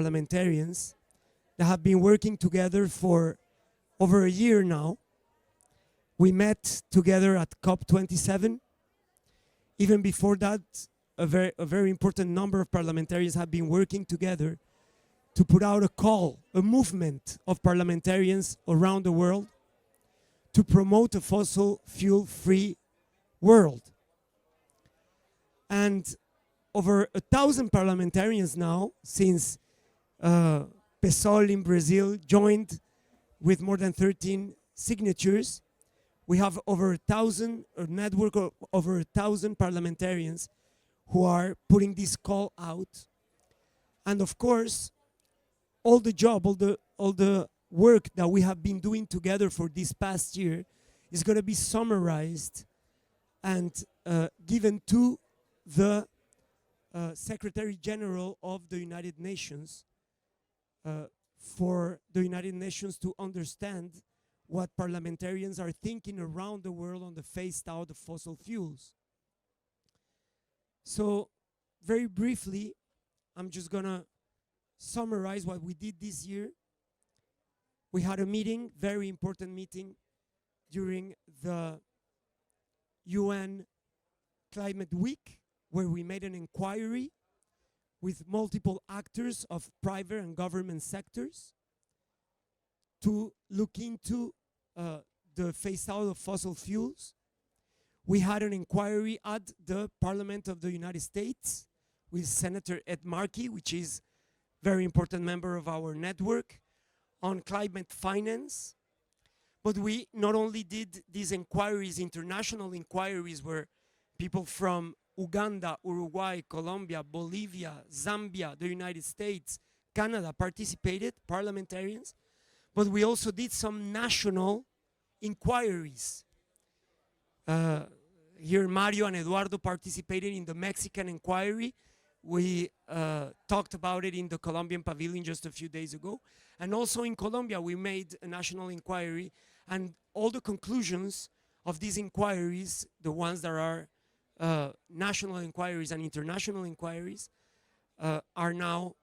parliamentarians that have been working together for over a year now. We met together at COP27. Even before that, a very important number of parliamentarians have been working together to put out a call, a movement of parliamentarians around the world to promote a fossil fuel-free world. And over 1,000 parliamentarians now, since PSOL in Brazil joined with more than 13 signatures, we have over 1,000, a network of over 1,000 parliamentarians who are putting this call out. And of course, all the work that we have been doing together for this past year is going to be summarized and given to the Secretary General of the United Nations for the United Nations to understand what parliamentarians are thinking around the world on the phased out of fossil fuels. So very briefly, I'm just gonna summarize what we did this year. We had a meeting, very important meeting, during the UN Climate Week, where we made an inquiry with multiple actors of private and government sectors to look into the phase out of fossil fuels. We had an inquiry at the Parliament of the United States with Senator Ed Markey, which is a very important member of our network, on climate finance. But we not only did these inquiries, international inquiries, where people from Uganda, Uruguay, Colombia, Bolivia, Zambia, the United States, Canada participated, parliamentarians, but we also did some national inquiries. Here Mario and Eduardo participated in the Mexican inquiry. We talked about it in the Colombian pavilion just a few days ago. And also in Colombia, we made a national inquiry, and all the conclusions of these inquiries, the ones that are national inquiries and international inquiries, are now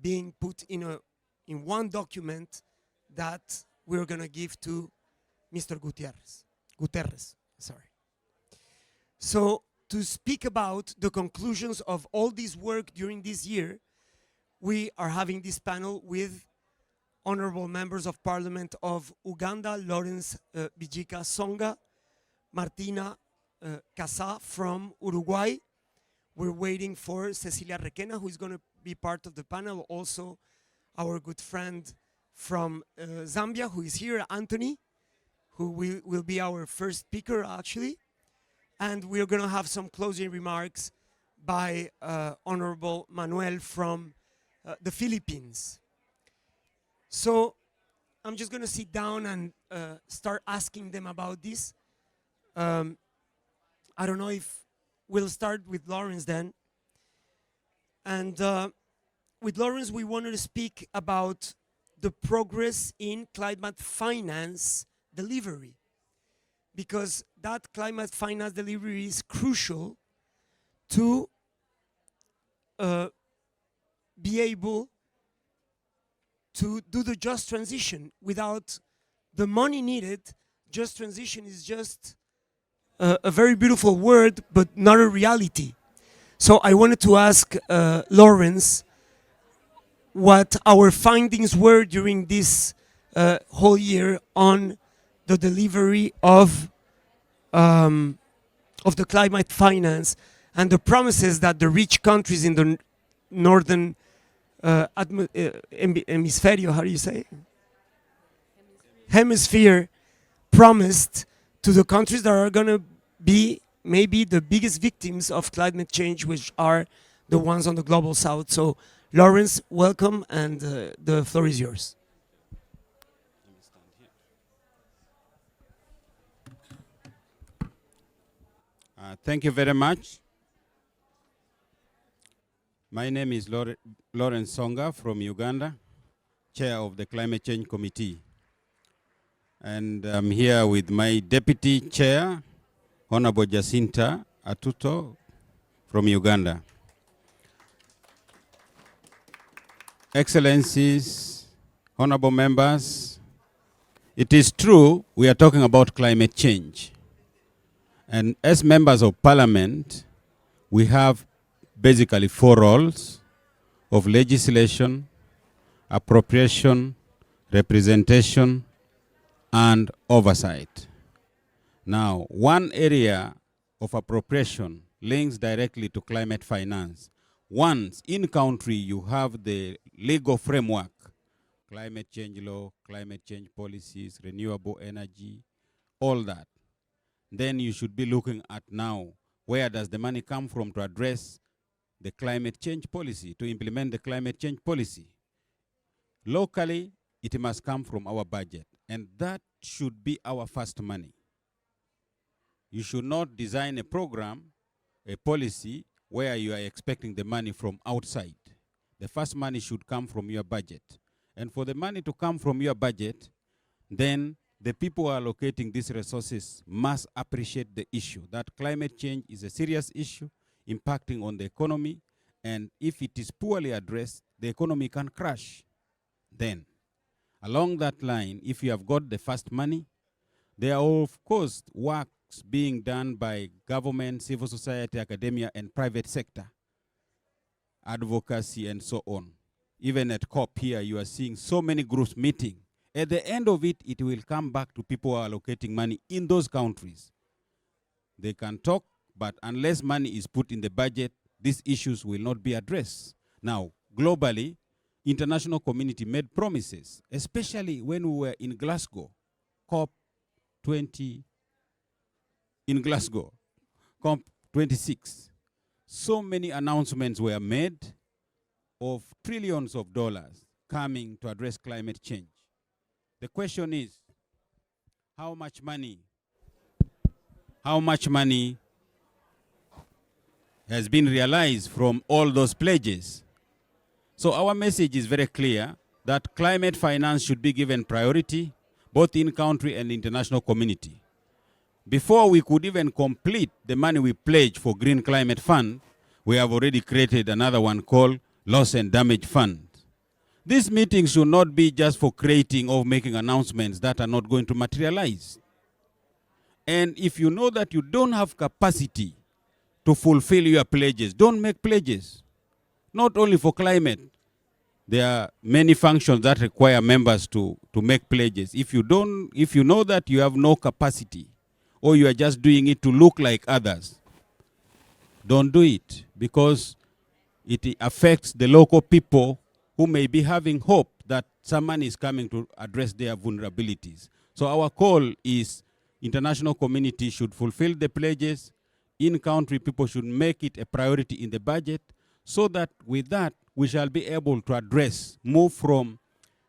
being put in one document that we're going to give to Mr. Guterres, sorry. So to speak about the conclusions of all this work during this year, we are having this panel with honorable members of parliament of Uganda, Lawrence Bijika Songa, Martina Casá from Uruguay. We're waiting for Cecilia Requena, who is going to be part of the panel. Also, our good friend from Zambia, who is here, Anthony, who will be our first speaker, actually. And we're going to have some closing remarks by Honorable Manuel from the Philippines. So I'm just going to sit down and start asking them about this. I don't know if we'll start with Lawrence then. And with Lawrence, we wanted to speak about the progress in climate finance delivery, because that climate finance delivery is crucial to be able to do the just transition. Without the money needed, just transition is just a very beautiful word, but not a reality. So I wanted to ask Lawrence what our findings were during this whole year on the delivery of the climate finance and the promises that the rich countries in the northern hemisphere, how do you say? Hemisphere promised to the countries that are going to be maybe the biggest victims of climate change, which are the ones on the global south. So Lawrence, welcome, and the floor is yours. Thank you very much. My name is Lawrence Songa from Uganda, Chair of the Climate Change Committee. And I'm here with my Deputy Chair, Honorable Jacinta Atuto from Uganda. Excellencies, honorable members, it is true we are talking about climate change. And as members of parliament, we have basically four roles of legislation, appropriation, representation, and oversight. Now, one area of appropriation links directly to climate finance. Once in country you have the legal framework, climate change law, climate change policies, renewable energy, all that, then you should be looking at now, where does the money come from to address the climate change policy, to implement the climate change policy? Locally, it must come from our budget, and that should be our first money. You should not design a program, a policy, where you are expecting the money from outside. The first money should come from your budget. And for the money to come from your budget, then the people who are allocating these resources must appreciate the issue, that climate change is a serious issue impacting on the economy, and if it is poorly addressed, the economy can crash. Then, along that line, if you have got the first money, there are of course works being done by government, civil society, academia, and private sector, advocacy, and so on. Even at COP here, you are seeing so many groups meeting. At the end of it, it will come back to people who are allocating money in those countries. They can talk, but unless money is put in the budget, these issues will not be addressed. Now, globally, international community made promises, especially when we were in Glasgow, COP 20, in Glasgow, COP 26. So many announcements were made of trillions of dollars coming to address climate change. The question is, how much money has been realized from all those pledges? So our message is very clear that climate finance should be given priority, both in country and international community. Before we could even complete the money we pledged for Green Climate Fund, we have already created another one called Loss and Damage Fund. This meeting should not be just for creating or making announcements that are not going to materialize. And if you know that you don't have capacity to fulfill your pledges, don't make pledges. Not only for climate, there are many functions that require members to make pledges. If you know that you have no capacity, or you are just doing it to look like others, don't do it, because it affects the local people who may be having hope that someone is coming to address their vulnerabilities. So our call is international community should fulfill the pledges. In-country people should make it a priority in the budget, so that with that, we shall be able to move from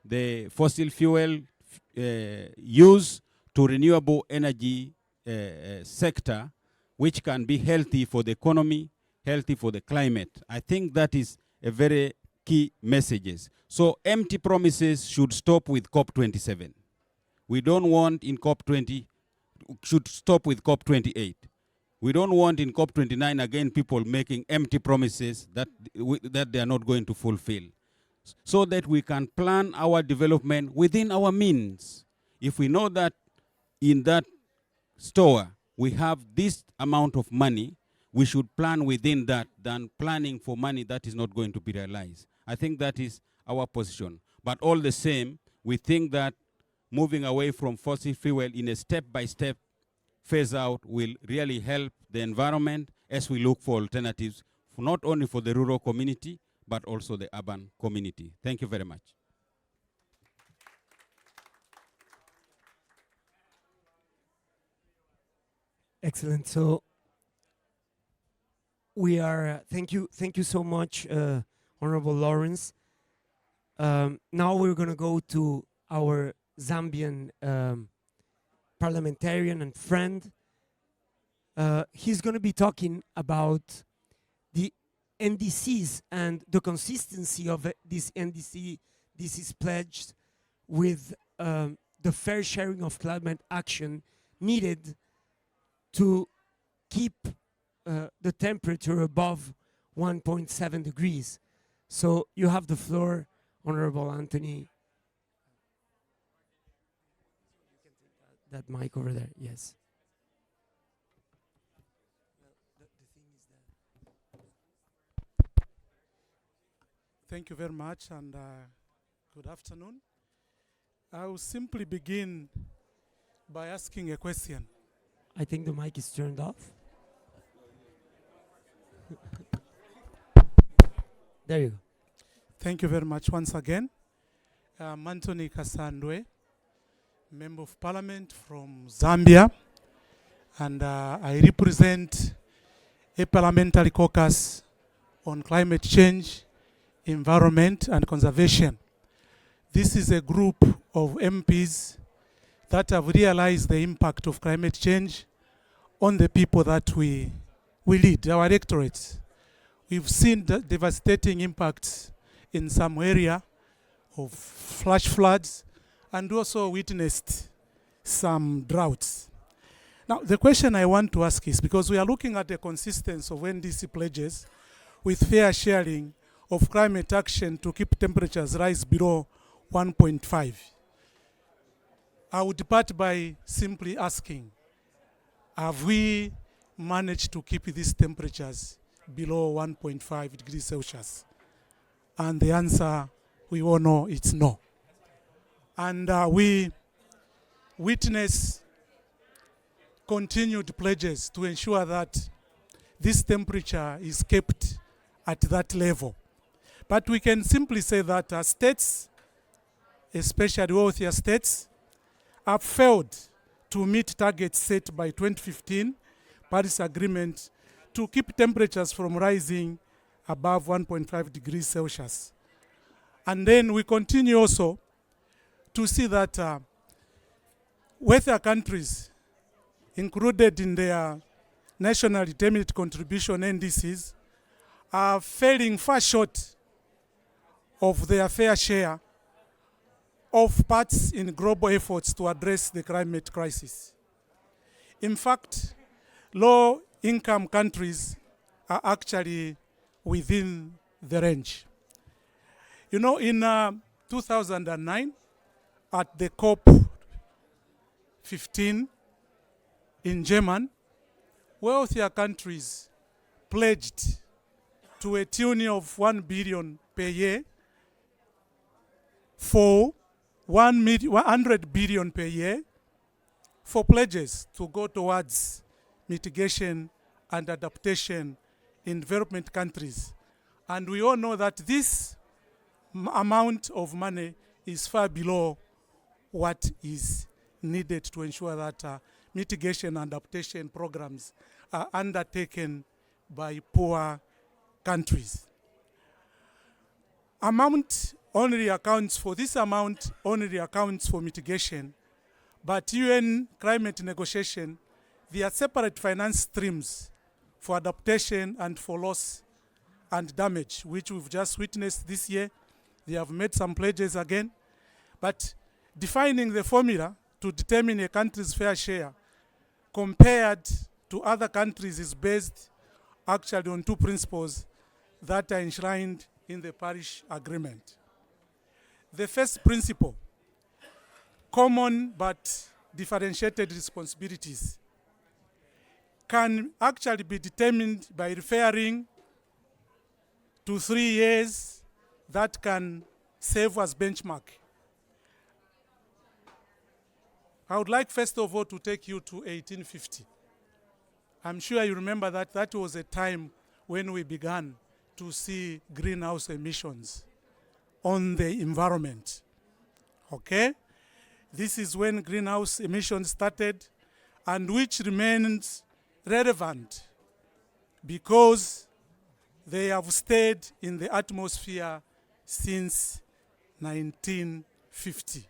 the fossil fuel use to renewable energy sector, which can be healthy for the economy, healthy for the climate. I think that is a very key messages. So empty promises should stop with COP27. We don't want in COP20, should stop with COP28. We don't want in COP29 again people making empty promises that they are not going to fulfill. So that we can plan our development within our means. If we know that in that store we have this amount of money, we should plan within that than planning for money that is not going to be realized. I think that is our position. But all the same, we think that moving away from fossil fuel in a step-by-step phase out will really help the environment as we look for alternatives, not only for the rural community, but also the urban community. Thank you very much. Excellent. So we are, thank you so much, Honorable Lawrence. Now we're going to go to our Zambian parliamentarian and friend. He's going to be talking about the NDCs and the consistency of this NDC. This is pledged with the fair sharing of climate action needed to keep the temperature above 1.7 degrees. So you have the floor, Honorable Anthony. That mic over there, yes. Thank you very much, and good afternoon. I will simply begin by asking a question. I think the mic is turned off. There you go. Thank you very much once again. I'm Anthony Kasandwe, Member of Parliament from Zambia, and I represent a parliamentary caucus on climate change, environment, and conservation. This is a group of MPs that have realized the impact of climate change on the people that we lead, our electorates. We've seen the devastating impacts in some area of flash floods, and also witnessed some droughts. Now, the question I want to ask is, because we are looking at the consistency of NDC pledges with fair sharing of climate action to keep temperatures rise below 1.5. I would depart by simply asking, have we managed to keep these temperatures below 1.5 degrees Celsius? And the answer, we all know, it's no. And we witness continued pledges to ensure that this temperature is kept at that level. But we can simply say that states, especially wealthier states, have failed to meet targets set by 2015 Paris Agreement to keep temperatures from rising above 1.5 degrees Celsius. And then we continue also to see that wealthier countries included in their national determined contribution NDCs are falling far short of their fair share of parts in global efforts to address the climate crisis. In fact, low-income countries are actually within the range. You know, in 2009, at the COP 15 in Germany, wealthier countries pledged to a tune of 1 billion per year for 100 billion per year for pledges to go towards mitigation and adaptation in development countries. And we all know that this amount of money is far below what is needed to ensure that mitigation and adaptation programs are undertaken by poor countries. This amount only accounts for mitigation, but UN climate negotiation, there are separate finance streams for adaptation and for loss and damage, which we've just witnessed this year. They have made some pledges again, but defining the formula to determine a country's fair share compared to other countries is based actually on two principles that are enshrined in the Paris Agreement. The first principle, common but differentiated responsibilities, can actually be determined by referring to 3 years that can serve as benchmark. I would like first of all to take you to 1850. I'm sure you remember that that was a time when we began to see greenhouse emissions on the environment. Okay? This is when greenhouse emissions started, and which remains relevant because they have stayed in the atmosphere since 1950,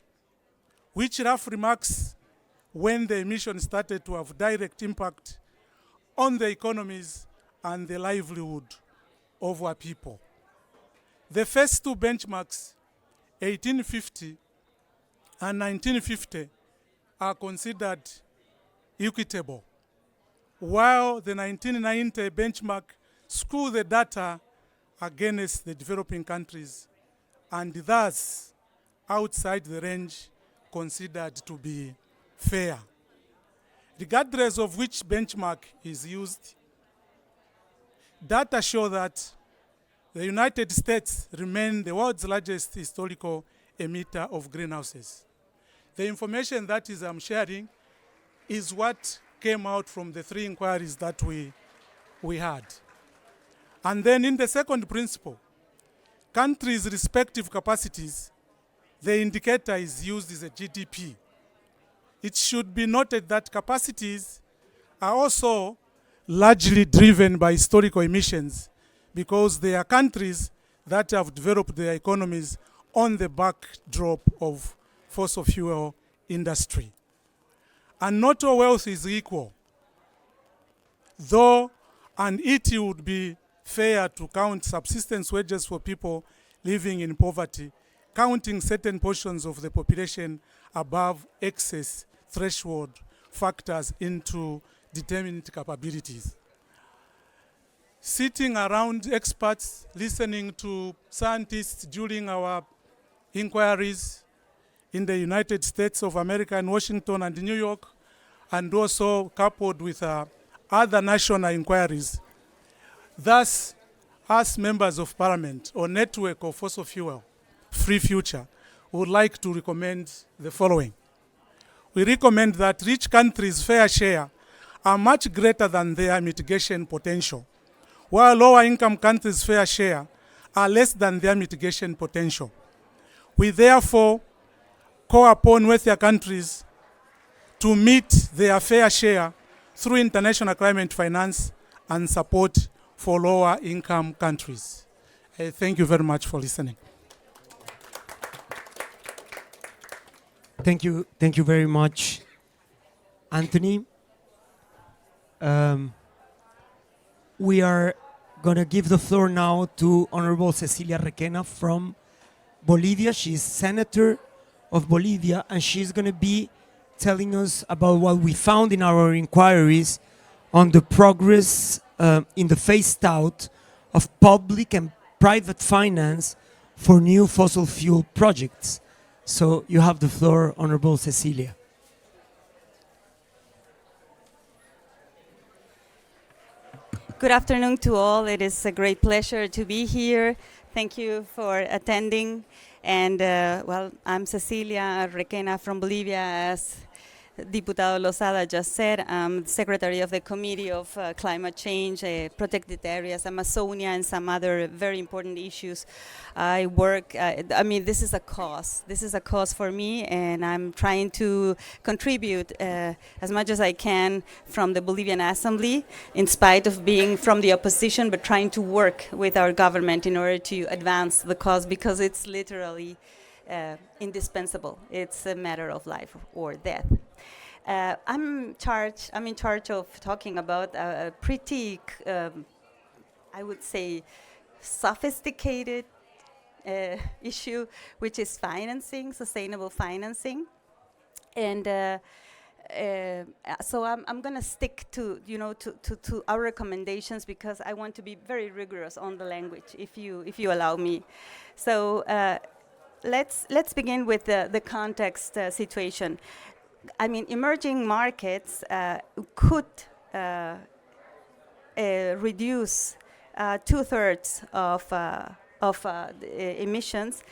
which roughly marks when the emissions started to have direct impact on the economies and the livelihood of our people. The first two benchmarks, 1850 and 1950, are considered equitable, while the 1990 benchmark screw the data against the developing countries and thus outside the range considered to be fair. Regardless of which benchmark is used, data show that the United States remain the world's largest historical emitter of greenhouses. The information that I'm sharing is what came out from the 3 inquiries that we had. And then in the second principle, countries' respective capacities, the indicator is used as a GDP. It should be noted that capacities are also largely driven by historical emissions because they are countries that have developed their economies on the backdrop of fossil fuel industry. And not all wealth is equal, though, and it would be fair to count subsistence wages for people living in poverty, counting certain portions of the population above excess threshold factors into determined capabilities. Sitting around experts, listening to scientists during our inquiries in the United States of America and Washington and New York, and also coupled with other national inquiries. Thus, as members of parliament or network of fossil fuel, Free Future, would like to recommend the following. We recommend that rich countries' fair share are much greater than their mitigation potential, while lower income countries' fair share are less than their mitigation potential. We therefore call upon wealthier countries to meet their fair share through international climate finance and support for lower income countries. Thank you very much for listening. Thank you very much, Anthony. We are gonna give the floor now to Honorable Cecilia Requena from Bolivia. She's Senator of Bolivia, and she's gonna be telling us about what we found in our inquiries on the progress in the phased out of public and private finance for new fossil fuel projects. So you have the floor, Honorable Cecilia. Good afternoon to all. It is a great pleasure to be here. Thank you for attending. And well, I'm Cecilia Requena from Bolivia, as Diputado Lozada just said. I'm Secretary of the Committee of Climate Change, Protected Areas, Amazonia, and some other very important issues. I work, I mean, this is a cause. This is a cause for me, and I'm trying to contribute as much as I can from the Bolivian Assembly, in spite of being from the opposition, but trying to work with our government in order to advance the cause, because it's literally indispensable. It's a matter of life or death. I'm in charge of talking about a pretty, I would say, sophisticated issue, which is financing, sustainable financing. And so I'm going to stick to, to our recommendations, because I want to be very rigorous on the language, if you allow me. So let's begin with the context situation. I mean, emerging markets could reduce 2/3 of emissions,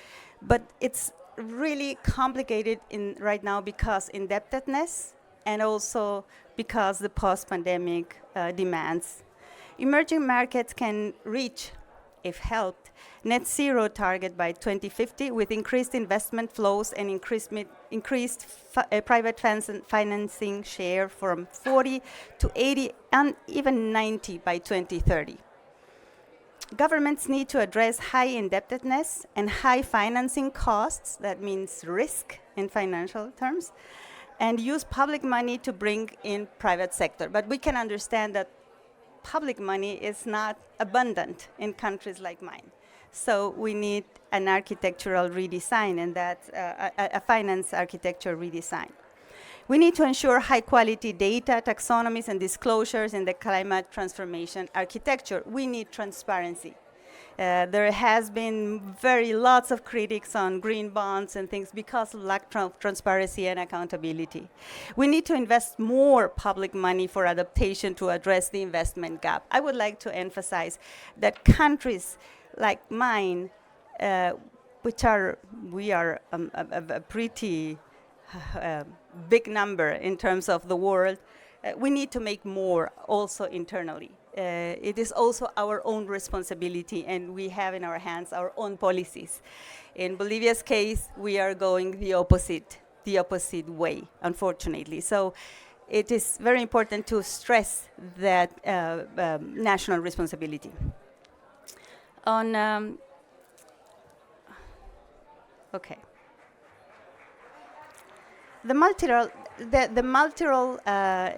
but it's really complicated right now because indebtedness and also because the post-pandemic demands. Emerging markets can reach, if helped, net zero target by 2050 with increased investment flows and increased private financing share from 40 to 80 and even 90 by 2030. Governments need to address high indebtedness and high financing costs, that means risk in financial terms, and use public money to bring in private sector. But we can understand that public money is not abundant in countries like mine. So we need an architectural redesign, and that's a finance architecture redesign. We need to ensure high quality data, taxonomies, and disclosures in the climate transformation architecture. We need transparency. There has been lots of critics on green bonds and things because of lack of transparency and accountability. We need to invest more public money for adaptation to address the investment gap. I would like to emphasize that countries like mine, we are a pretty big number in terms of the world, we need to make more also internally. It is also our own responsibility, and we have in our hands our own policies. In Bolivia's case, we are going the opposite way, unfortunately. So it is very important to stress that national responsibility. Okay. The multilateral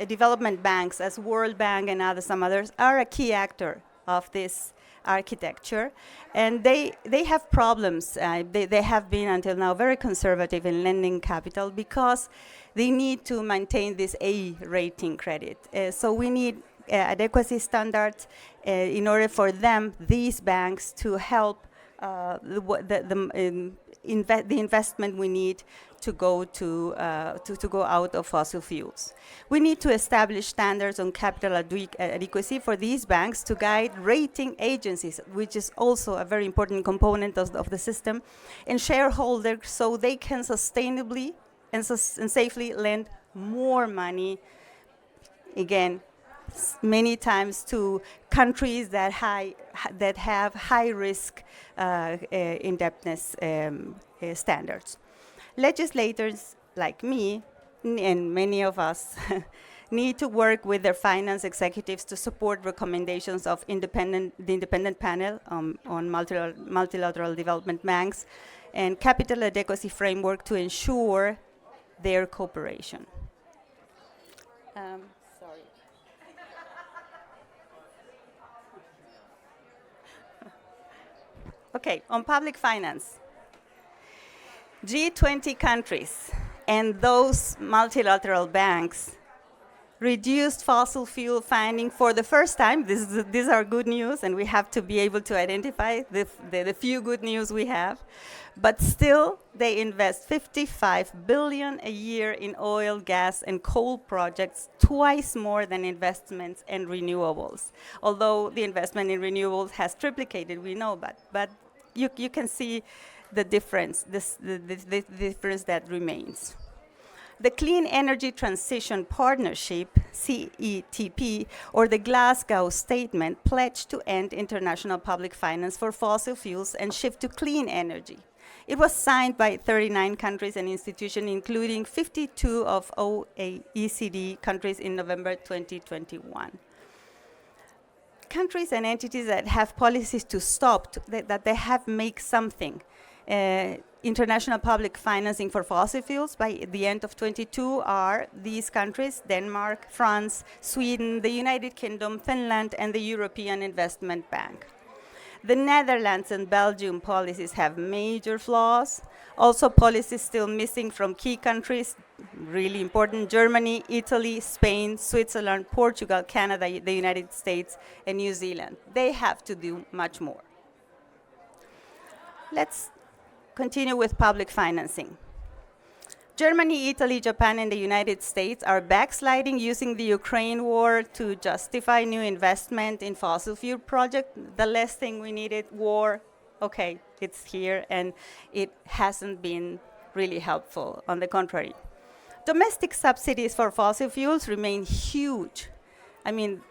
development banks, as World Bank and some others, are a key actor of this architecture, and they have problems. They have been until now very conservative in lending capital because they need to maintain this A rating credit. So we need adequacy standards in order for these banks, to help the investment we need to go out of fossil fuels. We need to establish standards on capital adequacy for these banks to guide rating agencies, which is also a very important component of the system, and shareholders, so they can sustainably and safely lend more money, again, many times to countries that have high risk indebtedness standards. Legislators like me and many of us need to work with their finance executives to support recommendations of the independent panel on multilateral development banks and capital adequacy framework to ensure their cooperation. Sorry. Okay, on public finance. G20 countries and those multilateral banks reduced fossil fuel funding for the first time. These are good news, and we have to be able to identify the few good news we have. But still, they invest 55 billion a year in oil, gas, and coal projects, twice more than investments in renewables. Although the investment in renewables has triplicated, we know, but you can see the difference, the difference that remains. The Clean Energy Transition Partnership, CETP, or the Glasgow Statement, pledged to end international public finance for fossil fuels and shift to clean energy. It was signed by 39 countries and institutions, including 52 of OECD countries in November 2021. Countries and entities that have policies to stop, that they have make something. International public financing for fossil fuels by the end of 22 are these countries: Denmark, France, Sweden, the United Kingdom, Finland, and the European Investment Bank. The Netherlands and Belgium policies have major flaws. Also, policies still missing from key countries, really important: Germany, Italy, Spain, Switzerland, Portugal, Canada, the United States, and New Zealand. They have to do much more. Let's continue with public financing. Germany, Italy, Japan, and the United States are backsliding, using the Ukraine war to justify new investment in fossil fuel projects. The last thing we needed, war, okay, it's here, and it hasn't been really helpful. On the contrary, domestic subsidies for fossil fuels remain huge. I mean,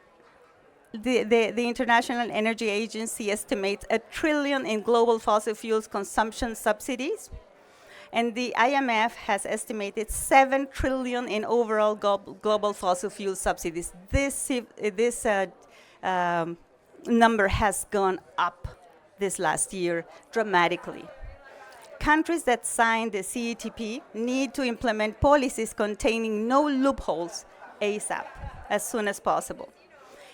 the International Energy Agency estimates $1 trillion in global fossil fuels consumption subsidies, and the IMF has estimated $7 trillion in overall global fossil fuel subsidies. This number has gone up this last year dramatically. Countries that signed the CETP need to implement policies containing no loopholes ASAP, as soon as possible.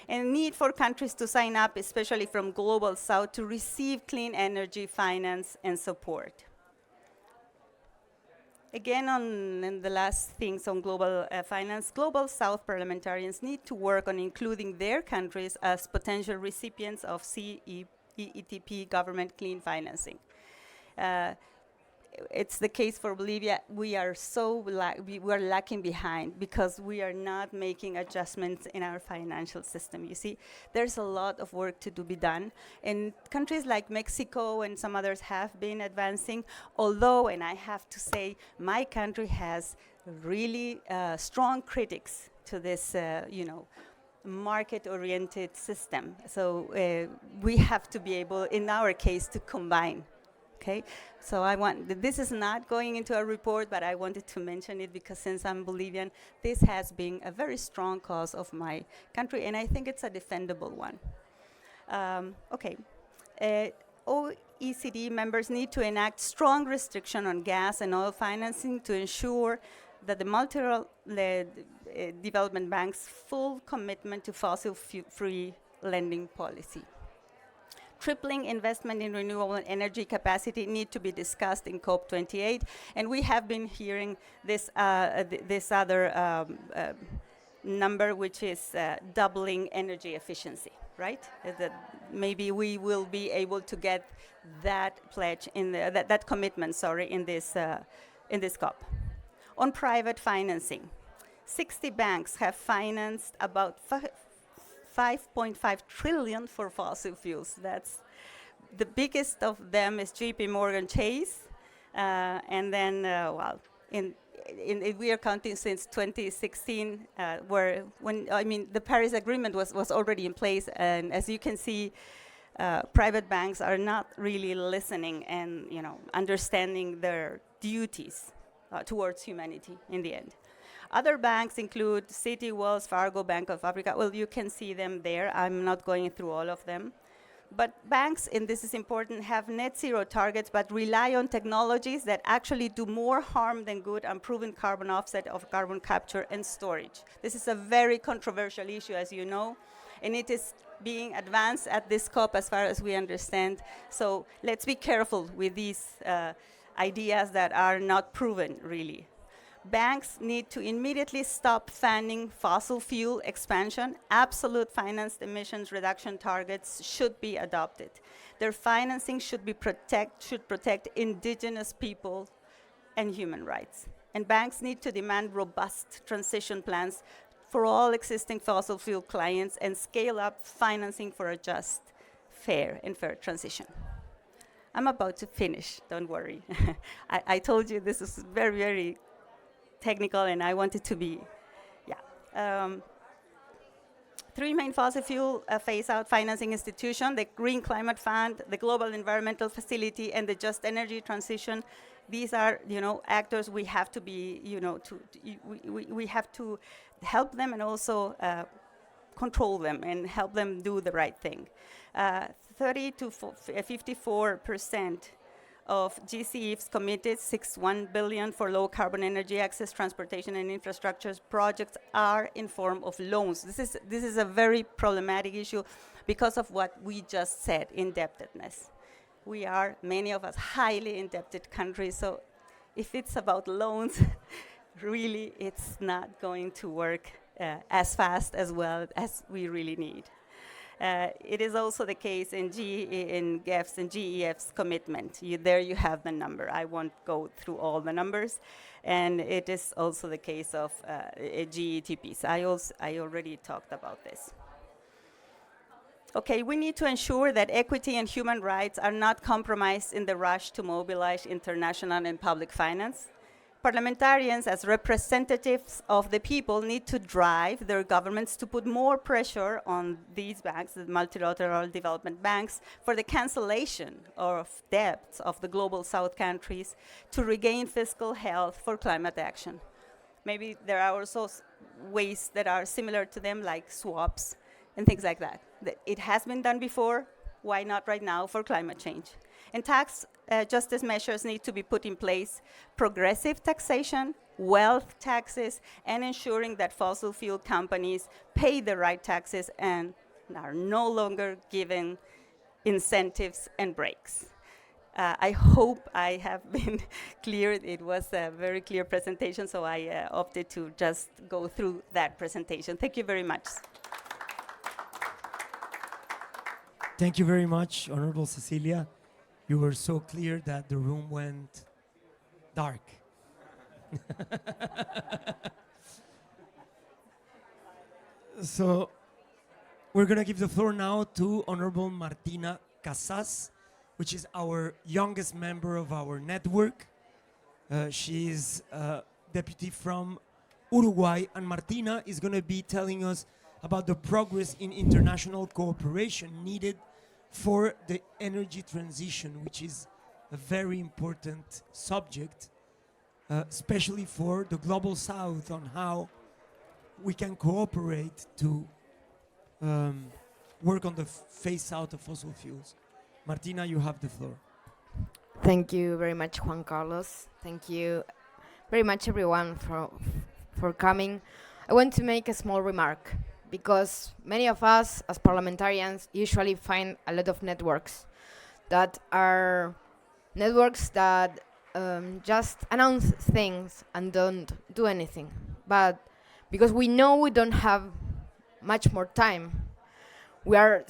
And need for countries to sign up, especially from Global South, to receive clean energy finance and support. Again, on the last things on global finance, Global South parliamentarians need to work on including their countries as potential recipients of CETP ETP government clean financing. It's the case for Bolivia. We are we're lacking behind because we are not making adjustments in our financial system. You see, there's a lot of work to be done. And countries like Mexico and some others have been advancing, although, and I have to say, my country has really strong critics to this, market-oriented system. So we have to be able, in our case, to combine. Okay, so this is not going into a report, but I wanted to mention it because since I'm Bolivian, this has been a very strong cause of my country, and I think it's a defendable one. OECD members need to enact strong restriction on gas and oil financing to ensure that the multilateral development bank's full commitment to fossil-free lending policy. Tripling investment in renewable energy capacity need to be discussed in COP28, and we have been hearing this other number, which is doubling energy efficiency, right? That maybe we will be able to get that pledge in that commitment, in this COP. On private financing, 60 banks have financed about 5.5 trillion for fossil fuels. That's the biggest of them is JP Morgan Chase, and then we are counting since 2016, the Paris Agreement was already in place, and as you can see, private banks are not really listening and understanding their duties towards humanity in the end. Other banks include Citi, Wells Fargo, Bank of Africa. Well, you can see them there. I'm not going through all of them. But banks, and this is important, have net zero targets, but rely on technologies that actually do more harm than good on proven carbon offset of carbon capture and storage. This is a very controversial issue, as you know, and it is being advanced at this COP as far as we understand. So let's be careful with these ideas that are not proven, really. Banks need to immediately stop funding fossil fuel expansion. Absolute financed emissions reduction targets should be adopted. Their financing should protect indigenous people and human rights. And banks need to demand robust transition plans for all existing fossil fuel clients and scale up financing for a just, fair transition. I'm about to finish, don't worry. I told you this is very, very technical, and I wanted to be, three main fossil fuel phase-out financing institutions: the Green Climate Fund, the Global Environmental Facility, and the Just Energy Transition. These are, actors we have to be, we have to help them and also control them and help them do the right thing. 30 to 54% of GCEFs committed 61 billion for low carbon energy access, transportation, and infrastructure projects are in form of loans. This is a very problematic issue because of what we just said, indebtedness. We are, many of us, highly indebted countries, so if it's about loans, really it's not going to work as fast as well as we really need. It is also the case in GEF's and GEF's commitment. There you have the number. I won't go through all the numbers. And it is also the case of GETPs. I already talked about this. Okay, we need to ensure that equity and human rights are not compromised in the rush to mobilize international and public finance. Parliamentarians, as representatives of the people, need to drive their governments to put more pressure on these banks, the multilateral development banks, for the cancellation of debts of the global south countries to regain fiscal health for climate action. Maybe there are also ways that are similar to them, like swaps and things like that. It has been done before. Why not right now for climate change? And tax justice measures need to be put in place: progressive taxation, wealth taxes, and ensuring that fossil fuel companies pay the right taxes and are no longer given incentives and breaks. I hope I have been clear. It was a very clear presentation, so I opted to just go through that presentation. Thank you very much. Thank you very much, Honorable Cecilia. You were so clear that the room went dark. So we're going to give the floor now to Honorable Martina Casas, which is our youngest member of our network. She is deputy from Uruguay, and Martina is going to be telling us about the progress in international cooperation needed for the energy transition, which is a very important subject, especially for the global south, on how we can cooperate to work on the phase out of fossil fuels. Martina, you have the floor. Thank you very much, Juan Carlos. Thank you very much, everyone, for coming. I want to make a small remark because many of us, as parliamentarians, usually find a lot of networks that are networks that just announce things and don't do anything. But because we know we don't have much more time, we are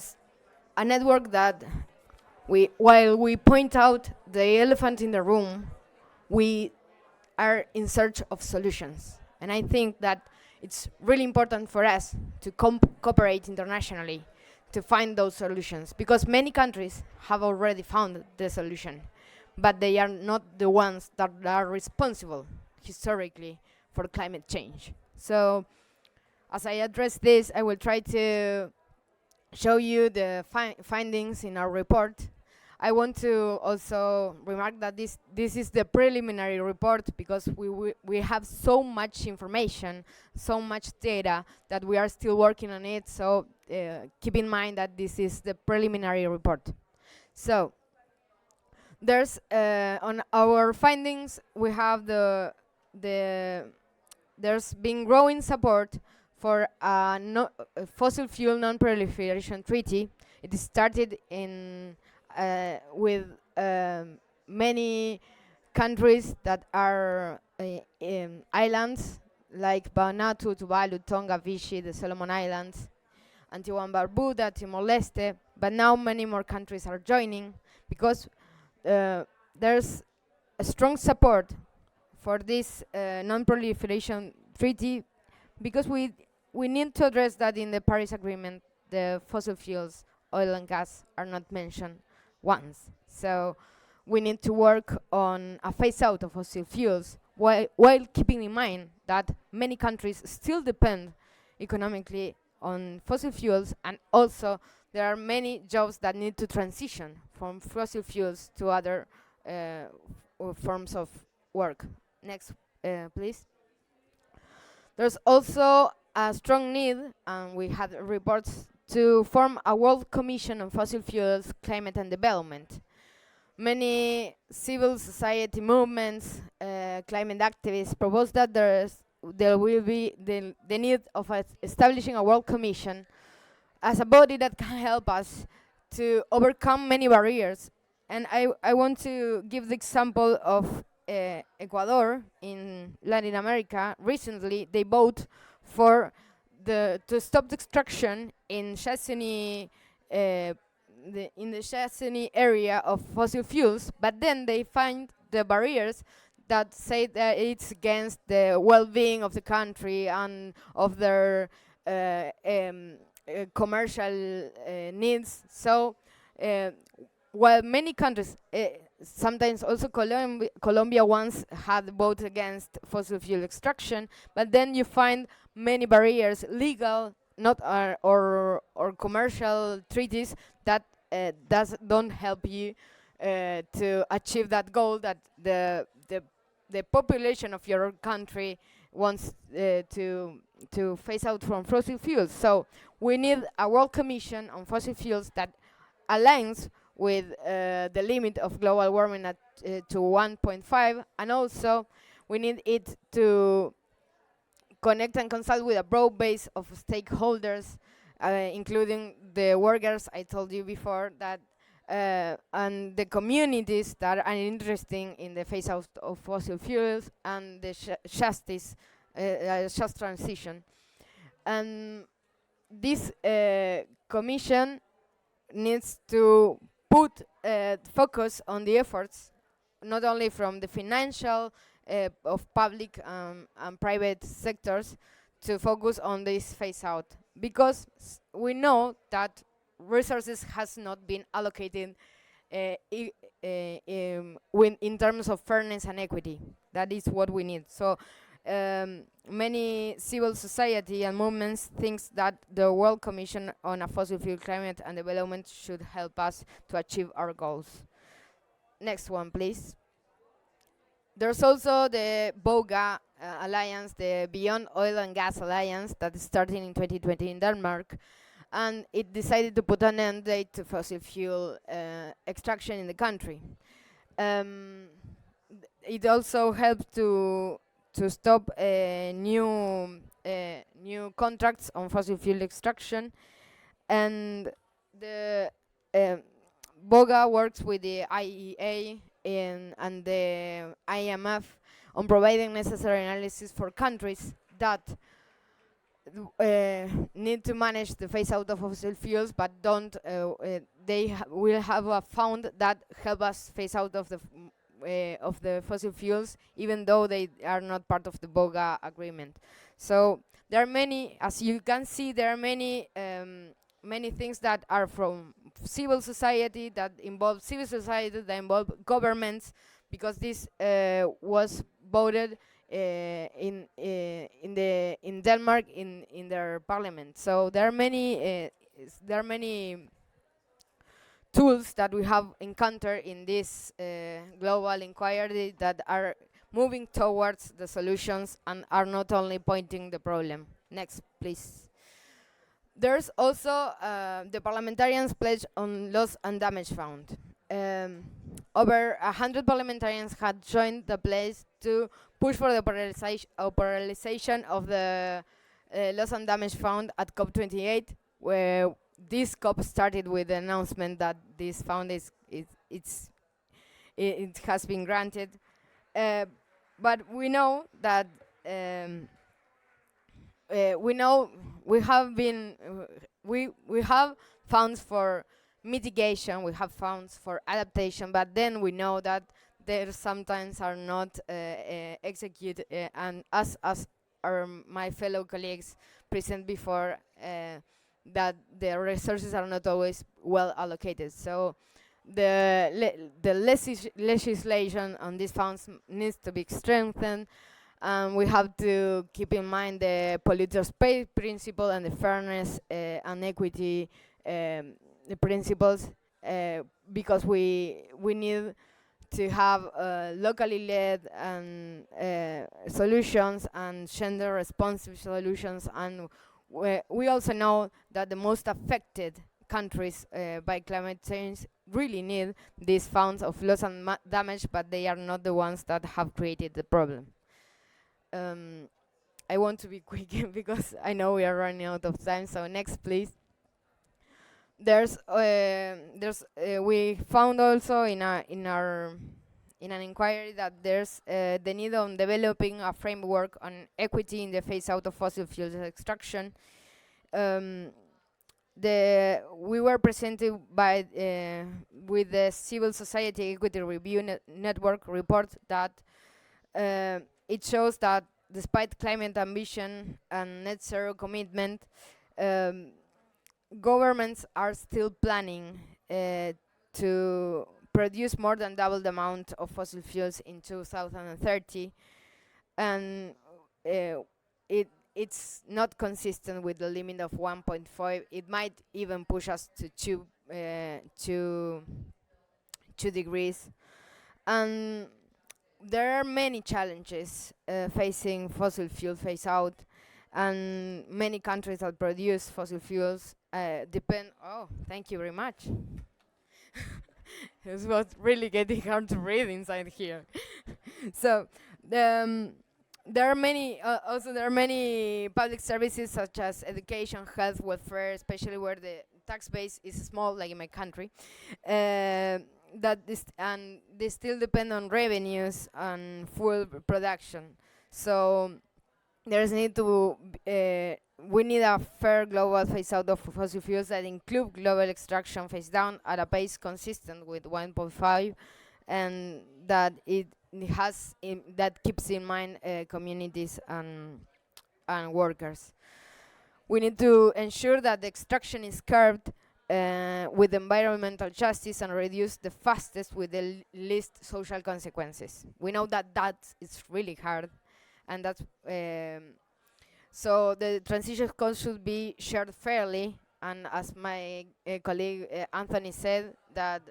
a network that while we point out the elephant in the room, we are in search of solutions. And I think that it's really important for us to cooperate internationally to find those solutions, because many countries have already found the solution, but they are not the ones that are responsible historically for climate change. So as I address this, I will try to show you the findings in our report. I want to also remark that this is the preliminary report, because we have so much information, so much data, that we are still working on it. So keep in mind that this is the preliminary report. So there's on our findings, we have there's been growing support for a fossil fuel non-proliferation treaty. It started in with many countries that are islands like Vanuatu, Tuvalu, Tonga, Vichy, the Solomon Islands, Antigua and Barbuda, Timor-Leste, but now many more countries are joining, because there's a strong support for this non-proliferation treaty, because we need to address that in the Paris Agreement the fossil fuels, oil and gas, are not mentioned once. So we need to work on a phase out of fossil fuels, while keeping in mind that many countries still depend economically on fossil fuels, and also there are many jobs that need to transition from fossil fuels to other forms of work. Next, please. There's also a strong need, and we had reports, to form a World Commission on Fossil Fuels, Climate and Development. Many civil society movements, climate activists propose that there will be the need of establishing a World Commission as a body that can help us to overcome many barriers. And I want to give the example of Ecuador in Latin America. Recently, they voted for to stop the extraction in Chesney, in the Chesney area of fossil fuels, but then they find the barriers that say that it's against the well-being of the country and of their commercial needs. So while many countries, sometimes also Colombia once had voted against fossil fuel extraction, but then you find many barriers, legal, not or commercial treaties, that don't help you to achieve that goal that the population of your country wants to phase out from fossil fuels. So we need a World Commission on Fossil Fuels that aligns with the limit of global warming at to 1.5, and also we need it to connect and consult with a broad base of stakeholders, including the workers I told you before, that and the communities that are interested in the phase out of fossil fuels and the just transition. And this commission needs to put focus on the efforts, not only from the financial of public and private sectors, to focus on this phase out, because we know that resources has not been allocated in terms of fairness and equity. That is what we need. So many civil society and movements thinks that the World Commission on a Fossil Fuel Climate and Development should help us to achieve our goals. Next one, please. There's also the BOGA Alliance, the Beyond Oil and Gas Alliance, that is starting in 2020 in Denmark, and it decided to put an end date to fossil fuel extraction in the country. It also helped to stop new contracts on fossil fuel extraction, and the BOGA works with the IEA and the IMF on providing necessary analysis for countries that need to manage the phase out of fossil fuels, but don't. Will have a fund that help us phase out of the fossil fuels, even though they are not part of the BOGA agreement. So there are many, as you can see, there are many things that are from civil society, that involve governments, because this was voted in Denmark in their parliament. So there are many tools that we have encountered in this global inquiry that are moving towards the solutions and are not only pointing the problem. Next, please. There's also the Parliamentarians pledge on loss and damage fund. Over 100 parliamentarians had joined the pledge to push for the operationalization of the loss and damage fund at COP28, where this COP started with the announcement that this fund it has been granted. But we know that we have funds for mitigation, we have funds for adaptation, but then we know that they sometimes are not executed, and as my fellow colleagues present before, that the resources are not always well allocated. So the legislation on these funds needs to be strengthened. We have to keep in mind the polluters pay principle and the fairness and equity principles, because we need to have locally led and solutions and gender responsive solutions, and we also know that the most affected countries by climate change really need these funds of loss and damage, but they are not the ones that have created the problem. I want to be quick because I know we are running out of time. So next, please. We found also in an inquiry that there's the need on developing a framework on equity in the phase out of fossil fuels extraction. We were presented by with the Civil Society Equity Review Network report that it shows that despite climate ambition and net zero commitment, governments are still planning to produce more than double the amount of fossil fuels in 2030, and it's not consistent with the limit of 1.5. It might even push us to 2 degrees. And there are many challenges facing fossil fuel phase out, and many countries that produce fossil fuels depend. Oh, thank you very much. It was really getting hard to read inside here. So there are many. Also, there are many public services such as education, health, welfare, especially where the tax base is small, like in my country. And they still depend on revenues and fuel production. So there's need to we need a fair global phase out of fossil fuels that include global extraction phase down at a pace consistent with 1.5, and that that keeps in mind communities and workers. We need to ensure that the extraction is curbed with environmental justice and reduced the fastest with the least social consequences. We know that is really hard, and that's so the transition cost should be shared fairly, and as my colleague Anthony said, that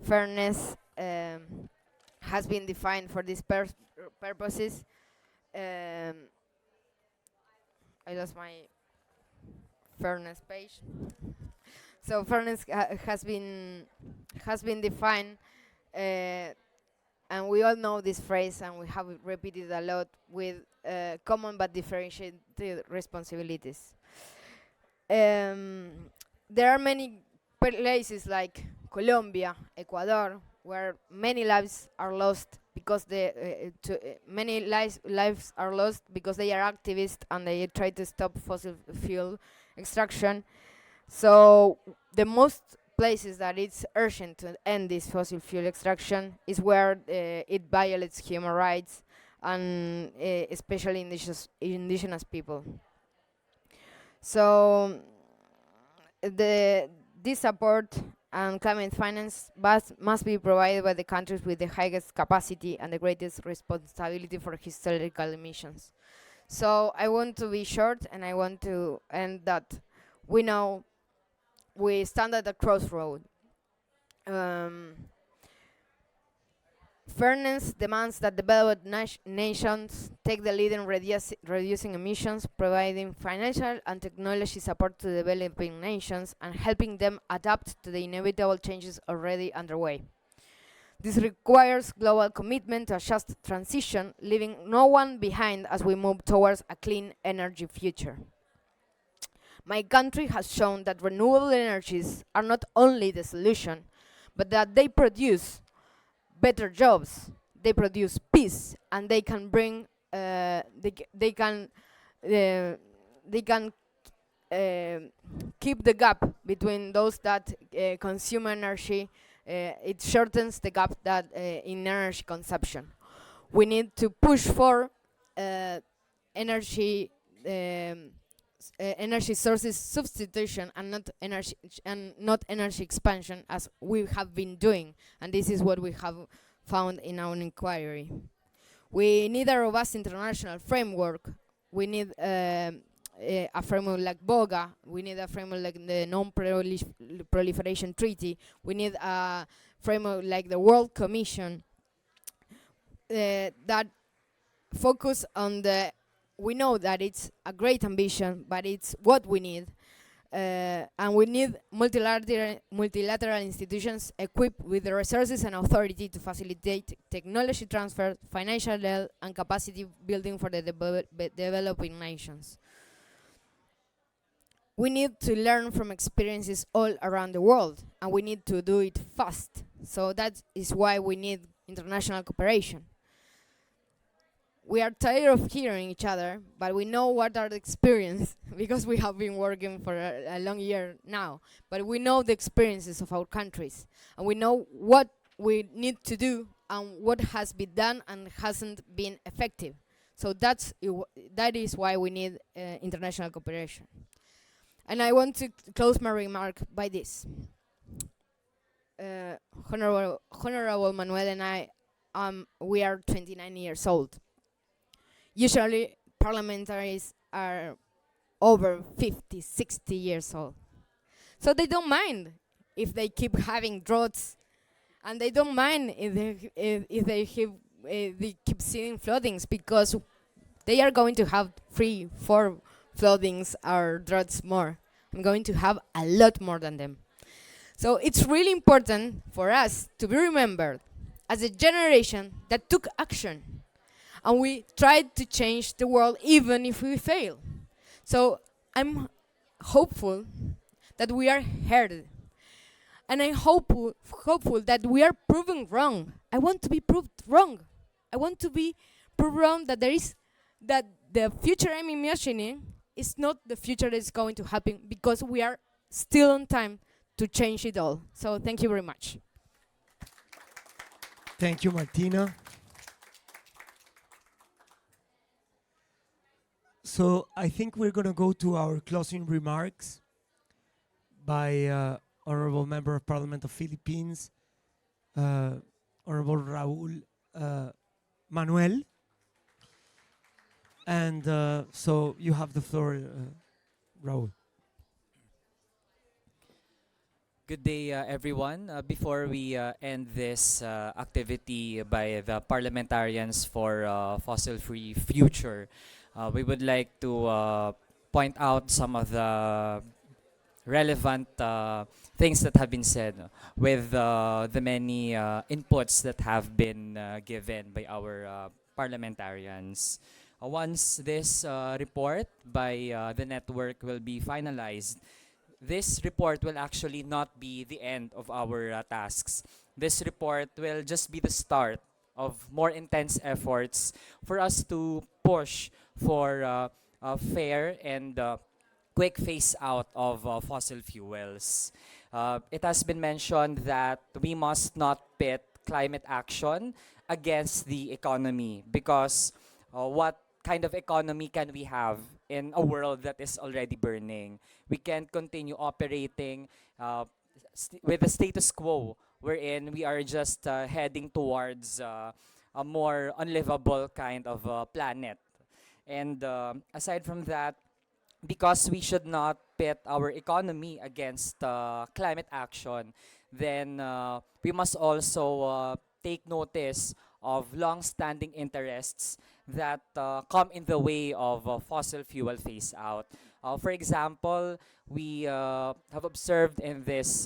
fairness has been defined for these purposes. I lost my fairness page. So fairness has been defined, and we all know this phrase, and we have it repeated a lot with common but differentiated responsibilities. There are many places like Colombia, Ecuador, where many lives are lost because many lives are lost because they are activists and they try to stop fossil fuel extraction. So the most places that it's urgent to end this fossil fuel extraction is where it violates human rights, and especially indigenous people. So this support and climate finance must be provided by the countries with the highest capacity and the greatest responsibility for historical emissions. So I want to be short, and I want to end that we know we stand at a crossroad. Fairness demands that developed nations take the lead in reducing emissions, providing financial and technology support to developing nations, and helping them adapt to the inevitable changes already underway. This requires global commitment to a just transition, leaving no one behind as we move towards a clean energy future. My country has shown that renewable energies are not only the solution, but that they produce better jobs, they produce peace, and they can bring, they can keep the gap between those that consume energy. It shortens the gap that in energy consumption. We need to push for energy sources substitution and not energy expansion, as we have been doing, and this is what we have found in our inquiry. We need a robust international framework. We need a framework like BOGA. We need a framework like the Non-Proliferation Treaty. We need a framework like the World Commission that focus on the. We know that it's a great ambition, but it's what we need. And we need multilateral institutions equipped with the resources and authority to facilitate technology transfer, financial help, and capacity building for the developing nations. We need to learn from experiences all around the world, and we need to do it fast. So that is why we need international cooperation. We are tired of hearing each other, but we know what are the experience because we have been working for a long year now. But we know the experiences of our countries, and we know what we need to do and what has been done and hasn't been effective. So that is why we need international cooperation. And I want to close my remark by this. Honorable Manuel and I, we are 29 years old. Usually, parliamentarians are over 50, 60 years old. So they don't mind if they keep having droughts, and they don't mind if they keep seeing floodings, because they are going to have 3, 4 floodings or droughts more. I'm going to have a lot more than them. So it's really important for us to be remembered as a generation that took action. And we tried to change the world even if we fail. So I'm hopeful that we are heard. And I'm hopeful that we are proven wrong. I want to be proved wrong. I want to be proved wrong that that the future I'm imagining it's not the future that is going to happen, because we are still on time to change it all. So thank you very much. Thank you, Martina. So I think we're going to go to our closing remarks by Honorable Member of Parliament of Philippines, Honorable Raul Manuel. And so you have the floor, Raul. Good day, everyone. Before we end this activity by the Parliamentarians for Fossil-Free Future, we would like to point out some of the relevant things that have been said with the many inputs that have been given by our parliamentarians. Once this report by the network will be finalized, this report will actually not be the end of our tasks. This report will just be the start of more intense efforts for us to push for a fair and quick phase out of fossil fuels. It has been mentioned that we must not pit climate action against the economy, because what kind of economy can we have in a world that is already burning? We can't continue operating with the status quo wherein we are just heading towards a more unlivable kind of planet. And aside from that, because we should not pit our economy against climate action, then we must also take notice of long-standing interests that come in the way of fossil fuel phase out. For example, we have observed in this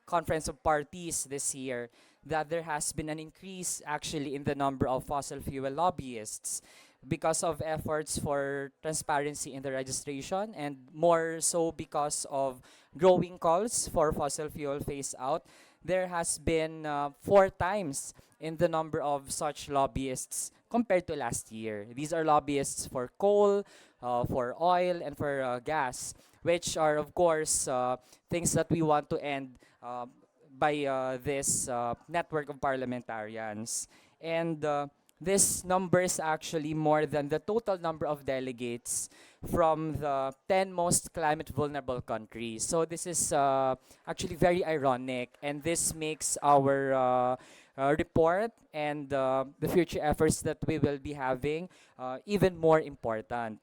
conference of parties this year that there has been an increase actually in the number of fossil fuel lobbyists because of efforts for transparency in the registration, and more so because of growing calls for fossil fuel phase out. There has been 4 times in the number of such lobbyists compared to last year. These are lobbyists for coal, for oil, and for gas, which are, of course, things that we want to end by this network of parliamentarians. And this number is actually more than the total number of delegates from the 10 most climate vulnerable countries. So this is actually very ironic, and this makes our report and the future efforts that we will be having even more important.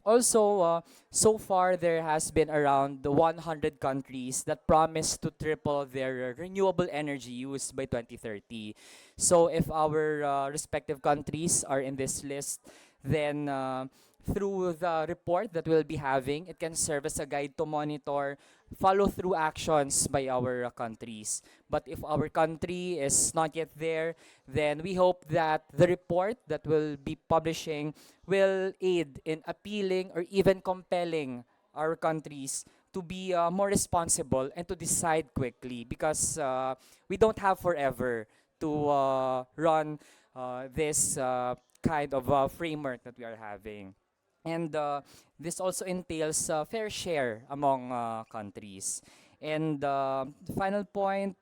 Also, so far there has been around 100 countries that promise to triple their renewable energy use by 2030. So if our respective countries are in this list, then through the report that we'll be having, it can serve as a guide to monitor follow-through actions by our countries. But if our country is not yet there, then we hope that the report that we'll be publishing will aid in appealing or even compelling our countries to be more responsible and to decide quickly, because we don't have forever to run this kind of framework that we are having. And this also entails fair share among countries. And the final point,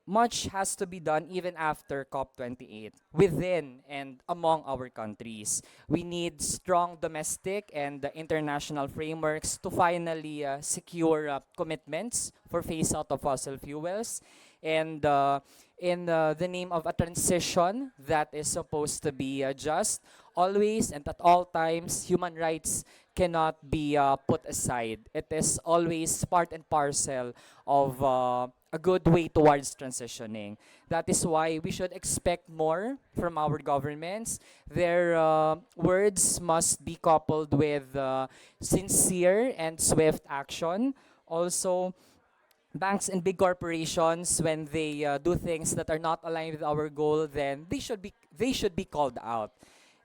much has to be done even after COP28, within and among our countries. We need strong domestic and international frameworks to finally secure commitments for phase out of fossil fuels. And in the name of a transition that is supposed to be just, always and at all times, human rights cannot be put aside. It is always part and parcel of a good way towards transitioning. That is why we should expect more from our governments. Their words must be coupled with sincere and swift action. Also, banks and big corporations, when they do things that are not aligned with our goal, then they should be called out.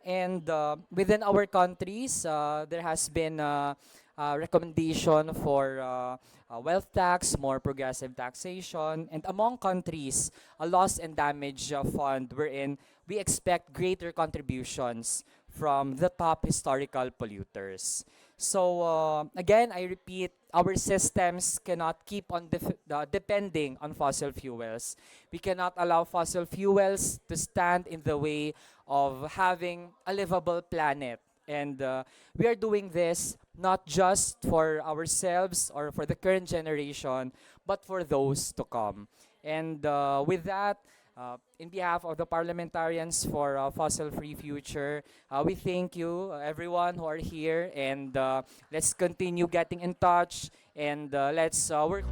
And within our countries, there has been a recommendation for wealth tax, more progressive taxation, and among countries, a loss and damage fund wherein we expect greater contributions from the top historical polluters. So again, I repeat, our systems cannot keep on depending on fossil fuels. We cannot allow fossil fuels to stand in the way of having a livable planet. And we are doing this not just for ourselves or for the current generation, but for those to come. And with that, in behalf of the parliamentarians for Fossil-Free Future, we thank you, everyone who are here, and let's continue getting in touch, and let's work.